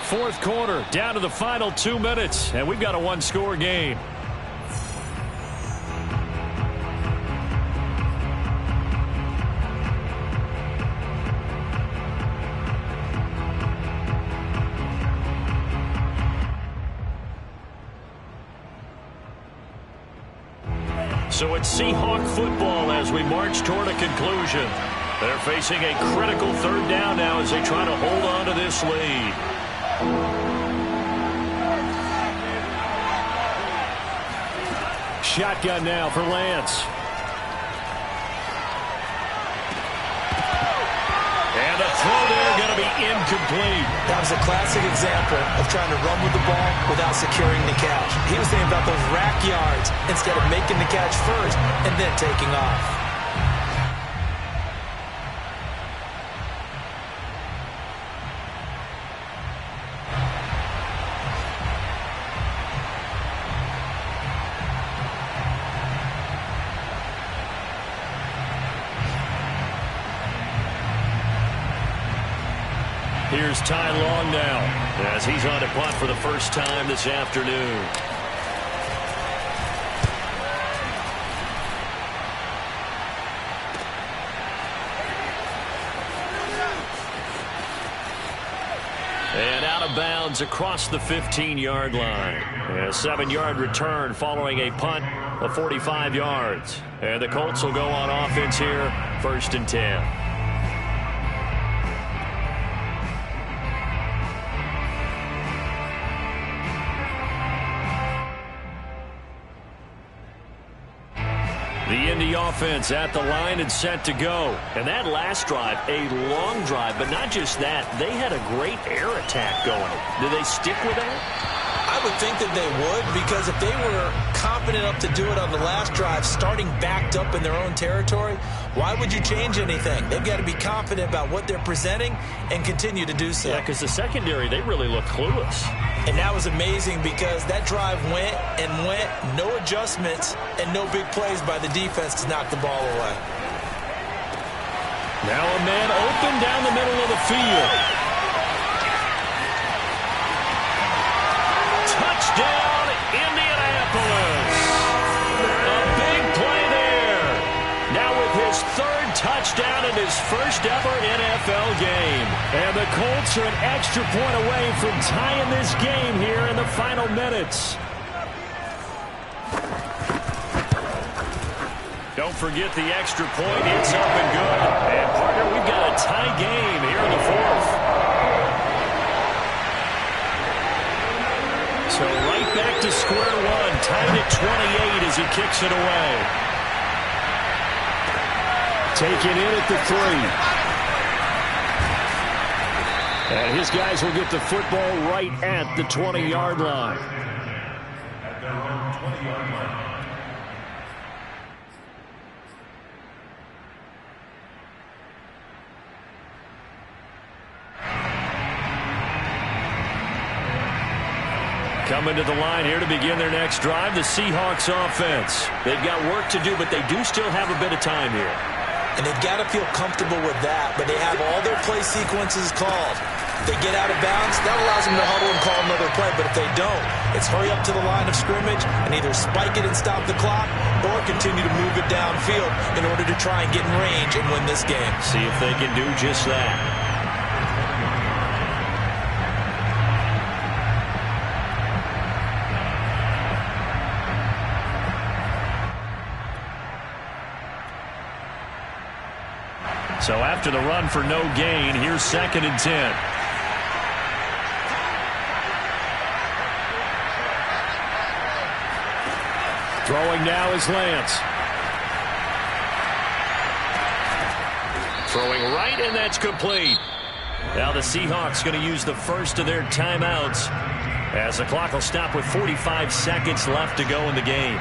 Fourth quarter, down to the final 2 minutes, and we've got a one-score game. So it's Seahawk football as we march toward a conclusion. They're facing a critical 3rd down now as they try to hold on to this lead. Shotgun now for Lance. And the throw there going to be incomplete.
That was a classic example of trying to run with the ball without securing the catch. He was thinking about those rack yards instead of making the catch first and then taking off.
Here's Ty Long now as he's on to punt for the first time this afternoon. And out of bounds across the 15-yard line. A 7-yard return following a punt of 45 yards. And the Colts will go on offense here, 1st and 10. The Indy offense at the line and set to go. And that last drive, a long drive, but not just that. They had a great air attack going. Do they stick with that?
I would think that they would, because if they were confident enough to do it on the last drive, starting backed up in their own territory, why would you change anything? They've got to be confident about what they're presenting and continue to do so.
Yeah, because the secondary, they really look clueless.
And that was amazing because that drive went and went, no adjustments and no big plays by the defense to knock the ball away.
Now a man open down the middle of the field. Touchdown, Indianapolis. A big play there. Now with his 3rd touchdown in his first ever NFL game. And the Colts are an extra point away from tying this game here in the final minutes. Don't forget the extra point. It's up and good. And, partner, we've got a tie game here in the 4th. So right back to square one. Tied at 28 as he kicks it away. Taken in at the 3. And his guys will get the football right at the 20-yard line.
At their own 20-yard line.
Coming to the line here to begin their next drive, the Seahawks offense. They've got work to do, but they do still have a bit of time here.
And they've got to feel comfortable with that, but they have all their play sequences called. If they get out of bounds, that allows them to huddle and call another play, but if they don't, it's hurry up to the line of scrimmage and either spike it and stop the clock or continue to move it downfield in order to try and get in range and win this game.
See if they can do just that. So after the run for no gain, here's 2nd and 10. Throwing now is Lance. Throwing right, and that's complete. Now the Seahawks going to use the first of their timeouts as the clock will stop with 45 seconds left to go in the game.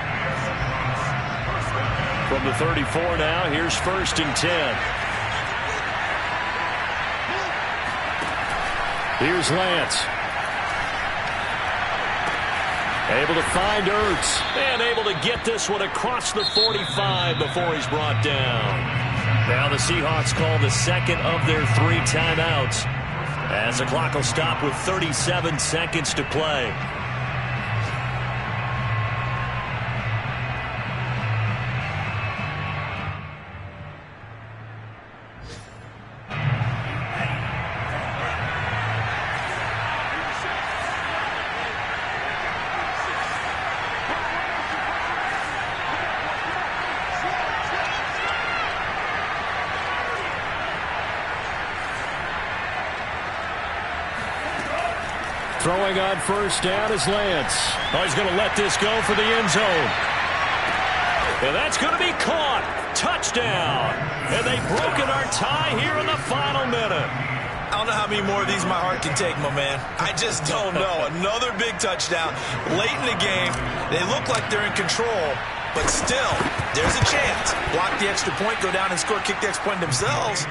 From the 34 now, here's 1st and 10. Here's Lance. Able to find Ertz. And able to get this one across the 45 before he's brought down. Now the Seahawks call the second of their 3 timeouts as the clock will stop with 37 seconds to play. Throwing on 1st down is Lance. Oh, he's going to let this go for the end zone. And that's going to be caught. Touchdown. And they've broken our tie here in the final minute.
I don't know how many more of these my heart can take, my man. I just don't know. Another big touchdown late in the game. They look like they're in control, but still, there's a chance. Block the extra point, go down and score, kick the extra point themselves.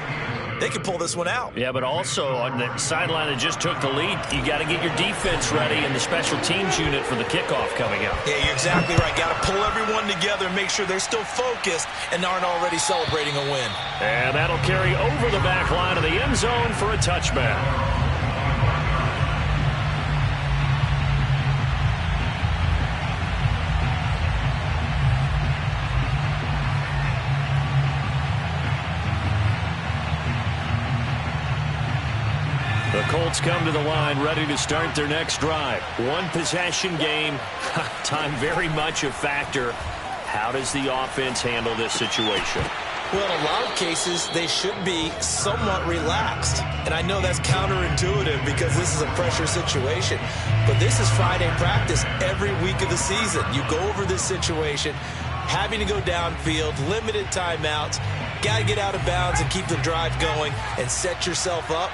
They can pull this one out.
Yeah, but also on the sideline that just took the lead, you got to get your defense ready and the special teams unit for the kickoff coming up.
Yeah, you're exactly right. Got to pull everyone together and make sure they're still focused and aren't already celebrating a win.
And that'll carry over the back line of the end zone for a touchback. The Colts come to the line ready to start their next drive. One possession game. Time very much a factor. How does the offense handle this situation?
Well, in a lot of cases, they should be somewhat relaxed. And I know that's counterintuitive because this is a pressure situation. But this is Friday practice every week of the season. You go over this situation, having to go downfield, limited timeouts, got to get out of bounds and keep the drive going and set yourself up.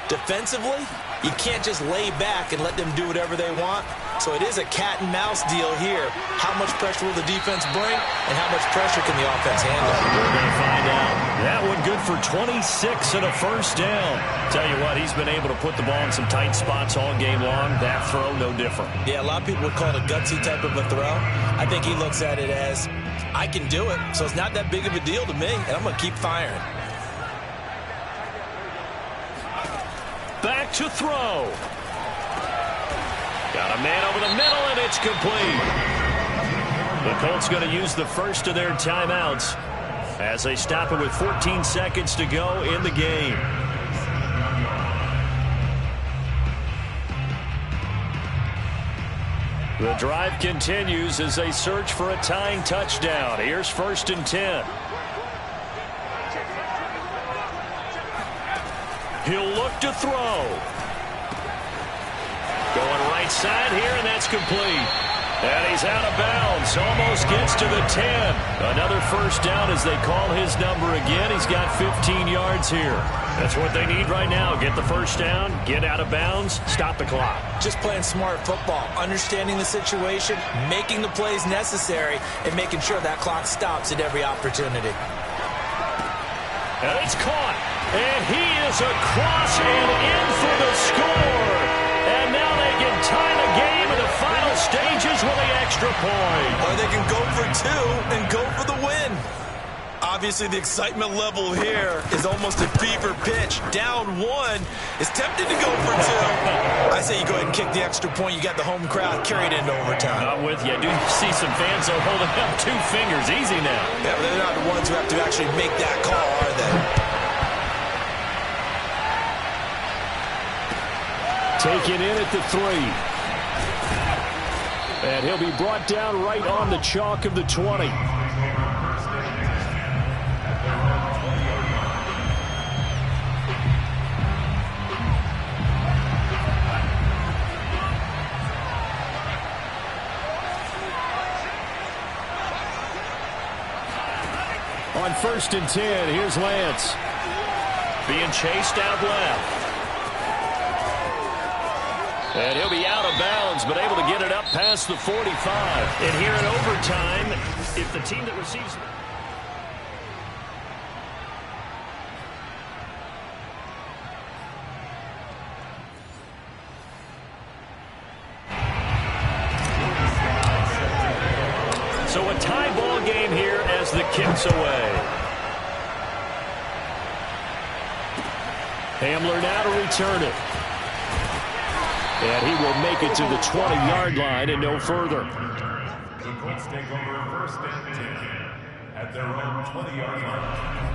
Defensively, you can't just lay back and let them do whatever they want. So it is a cat and mouse deal here. How much pressure will the defense bring and how much pressure can the offense handle?
We're going to find out. That one good for 26 and a 1st down. Tell you what, he's been able to put the ball in some tight spots all game long. That throw, no different.
Yeah, a lot of people would call it a gutsy type of a throw. I think he looks at it as, I can do it, so it's not that big of a deal to me, and I'm going to keep firing.
Back to throw. Got a man over the middle, and it's complete. The Colts going to use the first of their timeouts as they stop it with 14 seconds to go in the game. The drive continues as they search for a tying touchdown. Here's 1st and 10. He'll look to throw. Going right side here, and that's complete. And he's out of bounds. Almost gets to the 10. Another 1st down as they call his number again. He's got 15 yards here. That's what they need right now. Get the 1st down, get out of bounds, stop the clock.
Just playing smart football, understanding the situation, making the plays necessary, and making sure that clock stops at every opportunity.
And it's caught. And he is across and in for the score. And now they can tie the game in the final stages with the extra point.
Or they can go for two and go for the win. Obviously, the excitement level here is almost a fever pitch. Down one, is tempted to go for two. I say you go ahead and kick the extra point. You got the home crowd carried into overtime.
I'm with you. I do see some fans are holding up 2 fingers. Easy now.
Yeah, but they're not the ones who have to actually make that call, are they?
Taken in at the 3. And he'll be brought down right on the chalk of the 20. On 1st and 10, here's Lance.
Being chased out left. And he'll be out of bounds, but able to get it up past the 45. And here in overtime, if the team that receives... So a tie ball game here as the kick's away.
Hamler now to return it. And he will make it to the 20-yard line and no further.
The Colts take over 1st and 10 at their own 20-yard line.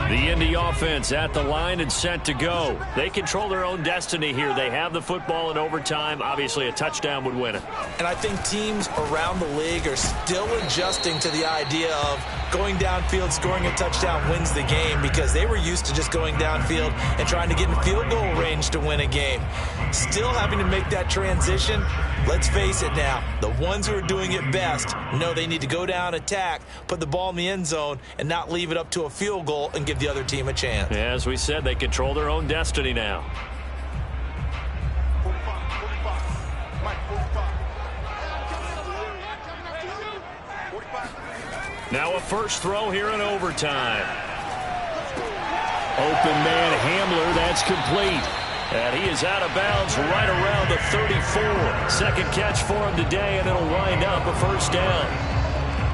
The Indy offense at the line and set to go. They control their own destiny here. They have the football in overtime. Obviously, a touchdown would win it.
And I think teams around the league are still adjusting to the idea of going downfield, scoring a touchdown wins the game, because they were used to just going downfield and trying to get in field goal range to win a game. Still having to make that transition. Let's face it now, the ones who are doing it best know they need to go down, attack, put the ball in the end zone, and not leave it up to a field goal and give the other team a chance.
As we said, they control their own destiny now. Now a first throw here in overtime.
Open man Hamler, that's complete.
And he is out of bounds right around the 34. Second catch for him today, and it'll wind up a first down.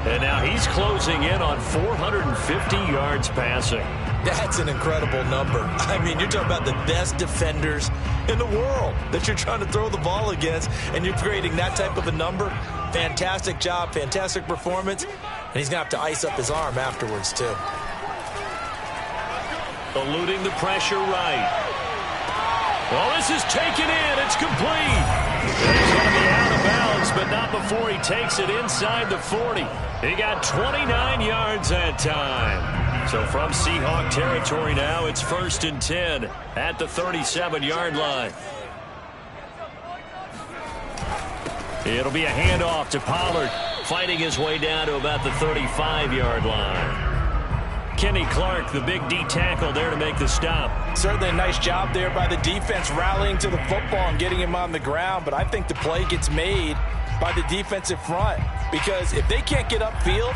And now he's closing in on 450 yards passing.
That's an incredible number. I mean, you're talking about the best defenders in the world that you're trying to throw the ball against, and you're creating that type of a number. Fantastic job, fantastic performance, and he's going to have to ice up his arm afterwards, too.
Eluding the pressure right. Well, this is taken in. It's complete. And he's going to be out of bounds, but not before he takes it inside the 40. He got 29 yards that time. So from Seahawk territory now, it's 1st and 10 at the 37-yard line. It'll be a handoff to Pollard, fighting his way down to about the 35-yard line. Kenny Clark, the big D tackle there to make the stop.
Certainly a nice job there by the defense rallying to the football and getting him on the ground, but I think the play gets made by the defensive front, because if they can't get upfield,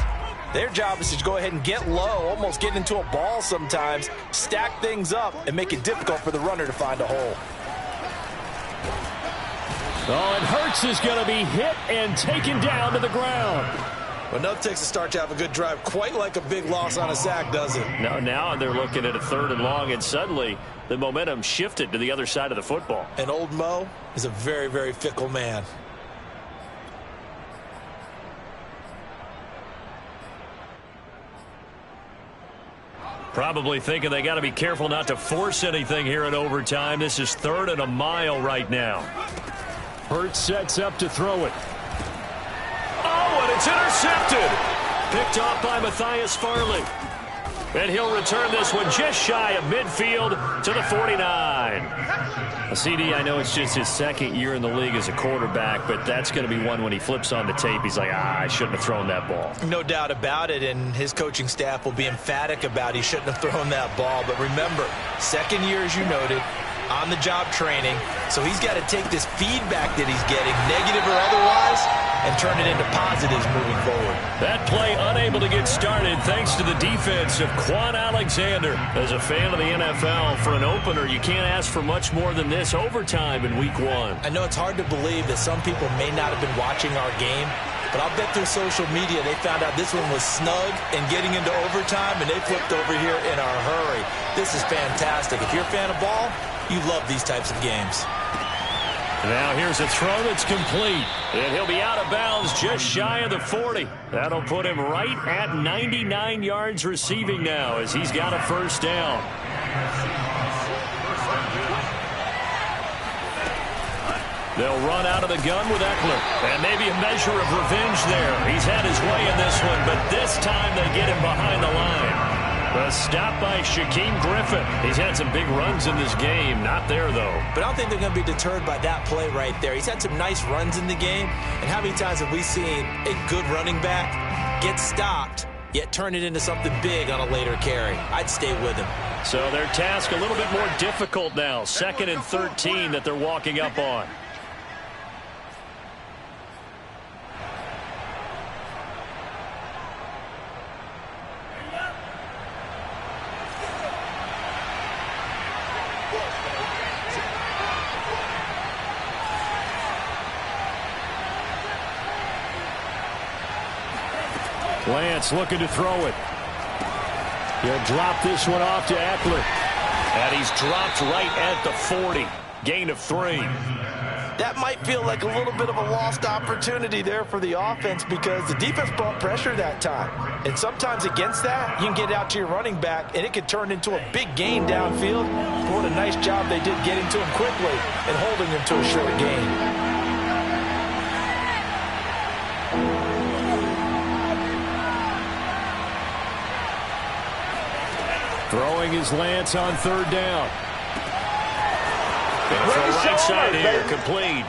their job is to go ahead and get low, almost get into a ball sometimes, stack things up, and make it difficult for the runner to find a hole.
Oh, and Hurts is going to be hit and taken down to the ground.
But enough takes a start to have a good drive, quite like a big loss on a sack, does it?
No, now they're looking at a 3rd and long, and suddenly the momentum shifted to the other side of the football.
And old Mo is a very, very fickle man.
Probably thinking they got to be careful not to force anything here in overtime. This is 3rd and a mile right now.
Hurts sets up to throw it.
Oh, and it's intercepted. Picked off by Matthias Farley. And he'll return this one just shy of midfield to the 49. CD, I know it's just his 2nd year in the league as a quarterback, but that's going to be one when he flips on the tape, he's like, I shouldn't have thrown that ball.
No doubt about it, and his coaching staff will be emphatic about he shouldn't have thrown that ball. But remember, 2nd year, as you noted, on-the-job training. So he's got to take this feedback that he's getting, negative or otherwise, and turn it into positives moving forward.
That play unable to get started thanks to the defense of Quan Alexander. As a fan of the NFL, for an opener, you can't ask for much more than this overtime in Week 1.
I know it's hard to believe that some people may not have been watching our game, but I'll bet through social media they found out this one was snug and getting into overtime, and they flipped over here in a hurry. This is fantastic. If you're a fan of ball, you love these types of games.
Now here's a throw that's complete. And he'll be out of bounds just shy of the 40. That'll put him right at 99 yards receiving now as he's got a first down. They'll run out of the gun with Eckler. And maybe a measure of revenge there. He's had his way in this one, but this time they get him behind the line. A stop by Shaquem Griffin. He's had some big runs in this game. Not there, though.
But I don't think they're going to be deterred by that play right there. He's had some nice runs in the game. And how many times have we seen a good running back get stopped, yet turn it into something big on a later carry? I'd stay with him.
So their task a little bit more difficult now. 2nd and 13 that they're walking up on. Lance looking to throw it. He'll drop this one off to Eckler. And he's dropped right at the 40. Gain of 3.
That might feel like a little bit of a lost opportunity there for the offense because the defense brought pressure that time. And sometimes against that, you can get out to your running back, and it could turn into a big gain downfield. But what a nice job they did getting to him quickly and holding him to a short gain.
Throwing his Lance on 3rd down. Right side here, complete.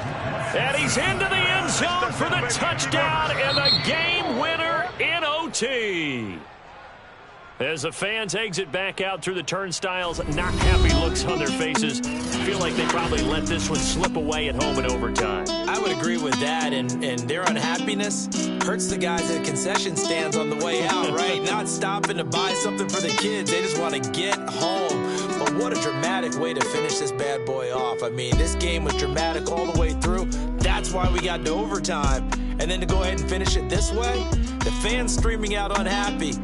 And he's into the end zone for the touchdown and the game winner in OT. As the fans exit back out through the turnstiles, not happy looks on their faces. Feel like they probably let this one slip away at home in overtime.
I would agree with that, and their unhappiness hurts the guys at concession stands on the way out, right? Not stopping to buy something for the kids. They just want to get home. But what a dramatic way to finish this bad boy off. I mean, this game was dramatic all the way through. That's why we got to overtime. And then to go ahead and finish it this way, the fans streaming out unhappy.